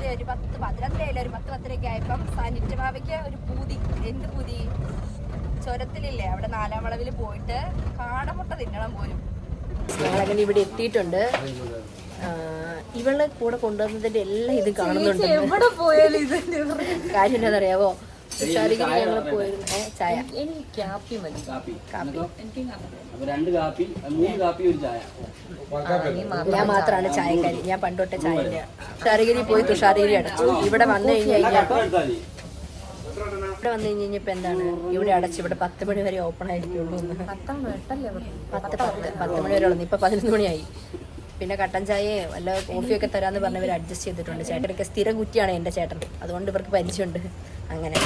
രാത്രി ഒരു 10-11 ഒരു 10-10 ആയപ്പം സാനിറ്റ് മാവയ്ക്ക് ഒരു പൂതി. എന്ത് പൂതി? ചുരത്തിലില്ലേ അവിടെ 4-ാം വളവിൽ പോയിട്ട് കാടമുട്ട തിന്നണം പോലും. ഞങ്ങളങ്ങനെ ഇവിടെ എത്തിയിട്ടുണ്ട്. ഇവളെ കൂടെ കൊണ്ടുവന്നതിന്റെ എല്ലാം ഇത് കാണുന്നുണ്ട്. എവിടെ പോയാലും ഇത് കാര്യം എന്താണെന്നറിയാവോ? തുഷാരിഗിരി ഞങ്ങൾ പോയിരുന്നു. ചായ കാപ്പി മതി. ഞാൻ മാത്രമാണ് ചായക്കാരി. ഞാൻ പണ്ടോട്ടെ ചായന്റെ. തുഷാരിഗിരി പോയി തുഷാരിഗിരി അടച്ചു. ഇവിടെ വന്നു കഴിഞ്ഞപ്പോ ഇവിടെ വന്നു കഴിഞ്ഞപ്പോ എന്താണ് ഇവിടെ അടച്ചു. ഇവിടെ 10 മണി വരെ ഓപ്പൺ ആയിരിക്കുള്ളൂ. 10 മണി വരെ ഉള്ളു. ഇപ്പൊ 11 മണിയായി. പിന്നെ കട്ടൻ ചായയോ വല്ല കോഫിയൊക്കെ തരാമെന്ന് പറഞ്ഞവർ അഡ്ജസ്റ്റ് ചെയ്തിട്ടുണ്ട്. ചേട്ടനൊക്കെ സ്ഥിര കുറ്റിയാണ് എൻ്റെ ചേട്ടൻ, അതുകൊണ്ട് ഇവർക്ക് പരിചയമുണ്ട്. അങ്ങനെ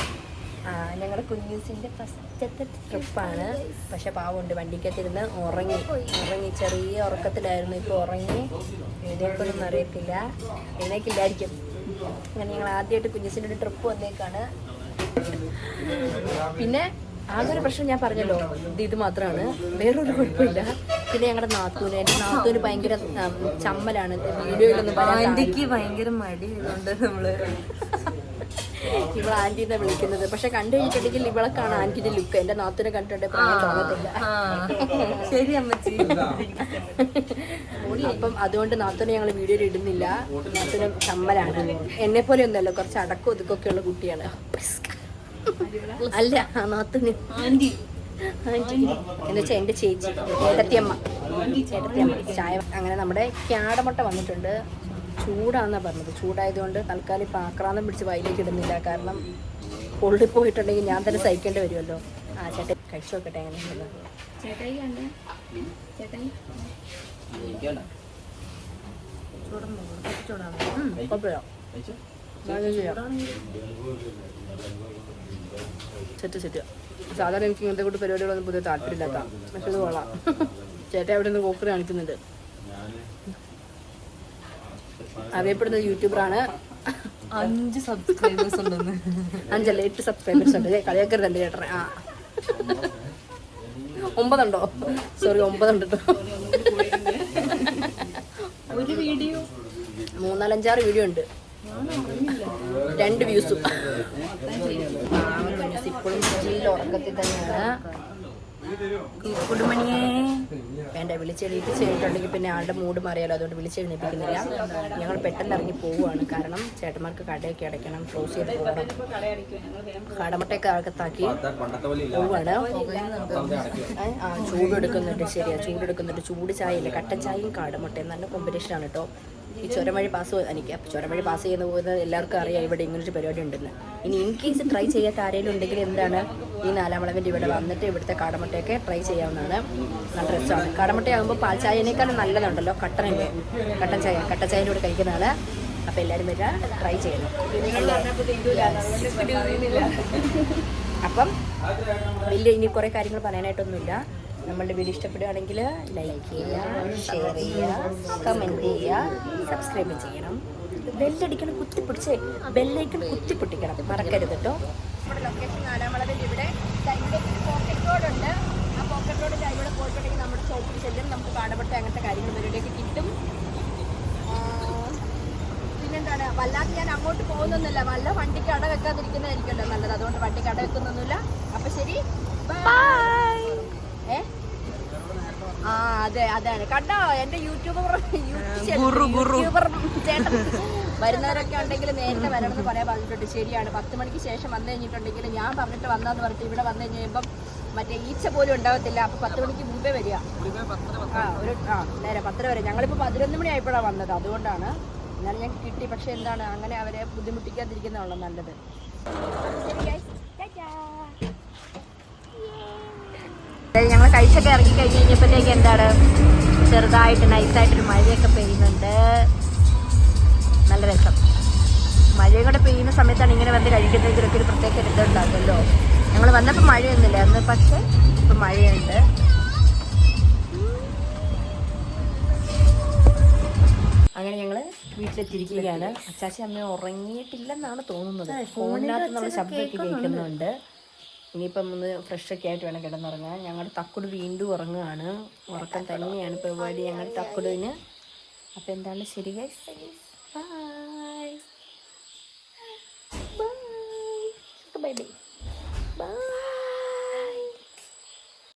ഞങ്ങളുടെ കുഞ്ഞൂസിൻ്റെ ഫസ്റ്റത്തെ ട്രിപ്പാണ്. പക്ഷെ പാവമുണ്ട്, വണ്ടിക്കകത്തിരുന്ന് ഉറങ്ങി. ചെറിയ ഉറക്കത്തിലായിരുന്നു. ഇപ്പോൾ ഉറങ്ങി. എഴുന്നേക്കൊന്നും അറിയത്തില്ല, എഴുന്നേക്കില്ലായിരിക്കും. അങ്ങനെ ഞങ്ങൾ ആദ്യമായിട്ട് കുഞ്ഞൂസിൻ്റെ ഒരു ട്രിപ്പ് വന്നേക്കാണ്. പിന്നെ ആകെ ഒരു പ്രശ്നം ഞാൻ പറഞ്ഞല്ലോ, ഇത് മാത്രമാണ്, വേറൊരു കുഴപ്പമില്ല. പിന്നെ ഞങ്ങളുടെ നാത്തൂന് ഭയങ്കര ചമ്മലാണ്. വീഡിയോയിലൊന്നും ആന്റിക്ക് ഭയങ്കര മടി കൊണ്ട് നമ്മള് ഇവളെ ആന്റിനെ വിളിക്കുന്നത്. പക്ഷെ കണ്ടു കഴിഞ്ഞിട്ടുണ്ടെങ്കിൽ ഇവളൊക്കെയാണ് ആന്റിന്റെ ലുക്ക്. എന്റെ നാത്തൂനെ കണ്ടിട്ടുണ്ടെങ്കിൽ തോന്നത്തില്ല. ശരി അമ്മച്ചി. അപ്പം അതുകൊണ്ട് നാത്തൂനെ ഞങ്ങൾ വീഡിയോയിൽ ഇടുന്നില്ല. നാത്തൂന് ചമ്മലാണ്. എന്നെ പോലെ ഒന്നല്ലോ, കുറച്ച് അടക്കം ഒതുക്കൊക്കെ ഉള്ള കുട്ടിയാണ്. അല്ല നാത്തൂന് ആന്റി എന്ന് വെച്ചാൽ എൻ്റെ ചേച്ചി ചേട്ടത്തിയമ്മ ചായ. അങ്ങനെ നമ്മുടെ കാടമുട്ട വന്നിട്ടുണ്ട്. ചൂടാണെന്നാണ് പറഞ്ഞത്. ചൂടായതുകൊണ്ട് തൽക്കാലം ഇപ്പം ആക്രാന്തം പിടിച്ച് വയലേക്ക് ഇടുന്നില്ല. കാരണം പൊള്ളിപ്പോയിട്ടുണ്ടെങ്കിൽ ഞാൻ തന്നെ സഹിക്കേണ്ടി വരുമല്ലോ. ചേട്ടൻ കഴിച്ചു നോക്കട്ടെ എങ്ങനെയുള്ളത്. സെറ്റ് സാധാരണ എനിക്ക് ഇങ്ങനത്തെ കൂട്ട് പരിപാടികളൊന്നും പുതിയ താല്പര്യമില്ലാത്ത. പക്ഷെ ഇത് കൊള്ളാം. ചേട്ടൻ അവിടെ നിന്ന് കോക്കറി കാണിക്കുന്നുണ്ട്. അറിയപ്പെടുന്ന യൂട്യൂബറാണ്. 5 സബ്സ്ക്രൈബേഴ്സ് ഉണ്ടെന്ന്. 5 അല്ല 8 സബ്സ്ക്രൈബേഴ്സ് ഉണ്ട്. കളിയാക്കരുതല്ലേ ചേട്ടൻ. 9 ഉണ്ടോ? സോറി 9 ഉണ്ട് കേട്ടോ. ഒരു വീഡിയോ 3-4-5 വീഡിയോ ഉണ്ട്. 2 വ്യൂസും. ഇപ്പോഴും ഉറക്കത്തിൽ തന്നെയാണ്. കുടുമണിയെ വേണ്ട, വിളിച്ചെണീറ്റ് ചെയ്തിട്ടുണ്ടെങ്കിൽ പിന്നെ ആളുടെ മൂഡ് മാറിയാലോ. അതുകൊണ്ട് വിളിച്ചെഴുന്നേപ്പിക്കുന്നില്ല. ഞങ്ങൾ പെട്ടെന്ന് ഇറങ്ങി പോവുകയാണ്. കാരണം ചേട്ടന്മാർക്ക് കടയൊക്കെ അടയ്ക്കണം, ക്ലോസ് ചെയ്ത് പോകണം. കടമുട്ടയൊക്കെ അകത്താക്കി പോവുകയാണ്. ചൂടെടുക്കുന്നുണ്ട്. ശരിയാ, ചൂടെടുക്കുന്നുണ്ട്. ചൂട് ചായയില്ല, കട്ടൻ ചായയും കാടമുട്ടയും നല്ല കോമ്പിനേഷനാണ് കേട്ടോ. ഈ ചുരം വഴി പാസ് ചെയ്യുന്ന പോകുന്നത് എല്ലാവർക്കും അറിയാം ഇവിടെ ഇങ്ങനൊരു പരിപാടി ഉണ്ടെന്ന്. ഇനി ഇൻ കേസ് ട്രൈ ചെയ്യാത്ത ആരെങ്കിലും ഉണ്ടെങ്കിൽ എന്താണ്, ഈ 4-ാം വളവിൻ്റെ ഇവിടെ വന്നിട്ട് ഇവിടുത്തെ കാടമുട്ടയൊക്കെ ട്രൈ ചെയ്യാവുന്നതാണ്. നല്ല രസമാണ്. കാടമുട്ടയാകുമ്പോൾ പാൽ ചായനേക്കാളും നല്ലതുണ്ടല്ലോ കട്ടൻ ചായൻ്റെ കൂടെ കഴിക്കുന്നതാണ്. അപ്പോൾ എല്ലാവരും വരിക, ട്രൈ ചെയ്യണം. അപ്പം വലിയ ഇനി കുറേ കാര്യങ്ങൾ പറയാനായിട്ടൊന്നുമില്ല. നമ്മളുടെ വീഡിയോ ഇഷ്ടപ്പെടുകയാണെങ്കിൽ ലൈക്ക് ചെയ്യുക, ഷെയർ ചെയ്യുക, കമൻറ്റ് ചെയ്യുക, സബ്സ്ക്രൈബ് ചെയ്യണം. ബെല്ലടിക്കണം, ബെല്ലൈക്കൺ കുത്തിപ്പൊട്ടിക്കണം, മറക്കരുത് കേട്ടോ. നമ്മുടെ ലൊക്കേഷൻ 4-ാം വളവിൽ ഇവിടെ പോക്കറ്റ് റോഡുണ്ട്. ആ പോക്കറ്റ് റോഡിൻ്റെ അതിലൂടെ പോയിട്ടുണ്ടെങ്കിൽ നമ്മുടെ ഷോപ്പിൽ ചെല്ലും. നമുക്ക് കാടമുട്ട അങ്ങനത്തെ കാര്യങ്ങൾ ഇവരുടെയൊക്കെ കിട്ടും. പിന്നെന്താണ്, വല്ലാതെ ഞാൻ അങ്ങോട്ട് പോകുന്നൊന്നുമില്ല. വല്ല വണ്ടിക്ക് അട വെക്കാതിരിക്കുന്നതായിരിക്കുമല്ലോ നല്ലത്. അതുകൊണ്ട് വണ്ടിക്ക് അട വെക്കുന്നൊന്നുമില്ല. അപ്പം ശരി, ബൈ. അതാണ് കണ്ടോ എന്റെ യൂട്യൂബർ ചേട്ടൻ. വരുന്നവരൊക്കെ ഉണ്ടെങ്കിൽ നേരത്തെ വരണമെന്ന് പറയാൻ പറഞ്ഞിട്ടുണ്ട്. ശരിയാണ്, 10 മണിക്ക് ശേഷം വന്നു കഴിഞ്ഞിട്ടുണ്ടെങ്കിൽ ഞാൻ പറഞ്ഞിട്ട് വന്നാന്ന് പറഞ്ഞിട്ട് ഇവിടെ വന്നു കഴിയുമ്പം മറ്റേ ഈച്ച പോലും ഉണ്ടാകത്തില്ല. അപ്പൊ 10 മണിക്ക് മുമ്പേ വരിക. നേരെ 10 വരെ. ഞങ്ങളിപ്പോൾ 11 മണി ആയപ്പോഴാണ് വന്നത്. അതുകൊണ്ടാണ്. എന്നാലും ഞങ്ങൾക്ക് കിട്ടി. പക്ഷെ എന്താണ്, അങ്ങനെ അവരെ ബുദ്ധിമുട്ടിക്കാതിരിക്കുന്നതാണല്ലോ നല്ലത്. ഞങ്ങൾ കഴിച്ചൊക്കെ ഇറങ്ങി കഴിഞ്ഞ് കഴിഞ്ഞപ്പോഴത്തേക്ക് എന്താണ്, ചെറുതായിട്ട് നൈസായിട്ടൊരു മഴയൊക്കെ പെയ്യുന്നുണ്ട്. നല്ല രസം. മഴയും കൂടെ പെയ്യുന്ന സമയത്താണ് ഇങ്ങനെ വന്ന് കഴിക്കുന്നതിലൊക്കെ ഒരു പ്രത്യേക ഇതുണ്ടാകുമല്ലോ. ഞങ്ങൾ വന്നപ്പോൾ മഴയൊന്നുമില്ല അന്ന്, പക്ഷേ ഇപ്പം മഴയുണ്ട്. അങ്ങനെ ഞങ്ങൾ വീട്ടിലെത്തിയിരിക്കുകയാണ്. അച്ചാച്ചി അമ്മ ഉറങ്ങിയിട്ടില്ലെന്നാണ് തോന്നുന്നത്. ഫോണിനകത്ത് നമ്മൾ ശബ്ദമൊക്കെ കേൾക്കുന്നുണ്ട്. ഇനിയിപ്പം ഒന്ന് ഫ്രഷൊക്കെ ആയിട്ട് വേണം കിടന്നുറങ്ങാൻ. ഞങ്ങളുടെ തക്കുട് വീണ്ടും ഉറങ്ങുകയാണ്. ഉറക്കം തന്നെയാണ് പരിപാടി ഞങ്ങളുടെ തക്കുടിന്. അപ്പോൾ എന്താണ്, ശരി ഗൈസ്, ബൈ. Bye bye.